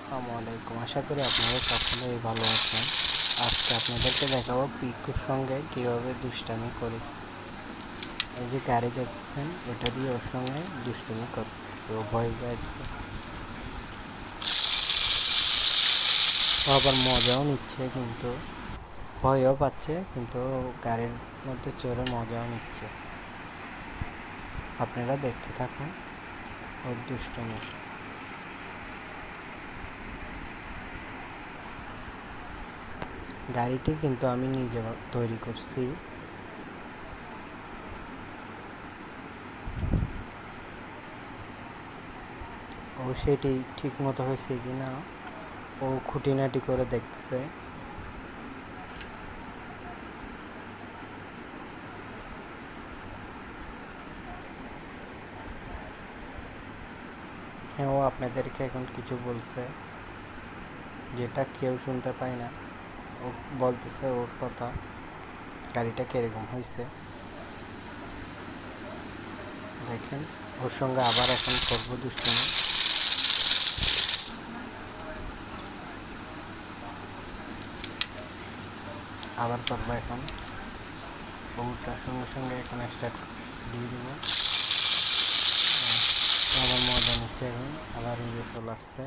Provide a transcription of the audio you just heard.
আসসালামু আলাইকুম। আশা করি আপনারা সকলেই ভালো আছেন। আজকে আপনাদেরকে দেখাবো পিকুর সঙ্গে কীভাবে দুষ্টামি করি। এই যে গাড়ি দেখছেন, এটা দিয়ে ওর সঙ্গে দুষ্টামি করতেছে। ও ভয় পেয়েছে, ও আবার মজাও নিচ্ছে, কিন্তু ভয়ও পাচ্ছে, কিন্তু গাড়ির মধ্যে চড়ে মজাও নিচ্ছে। আপনারা দেখতে থাকুন ওর দুষ্টামি। গাড়িটি কিন্তু আমি নিজে তৈরি করছি। ও সেটি ঠিক মতো হয়েছে কি না ও খুঁটিনাটি করে দেখতেছে। হ্যাঁ, ও আপনাদেরকে এখন কিছু বলছে যেটা কেউ শুনতে পায় না। ও বলতেছে ওর কথা, গাড়িটা কীরকম হয়েছে দেখেন। ওর সঙ্গে আবার এখন করবো দুষ্টুমি, আবার করবো এখন। ওটার সঙ্গে সঙ্গে এখন স্টার্ট দিয়ে দেবো। আবার মজা নিচ্ছে, এখন আবার উড়ে চলে আসছে।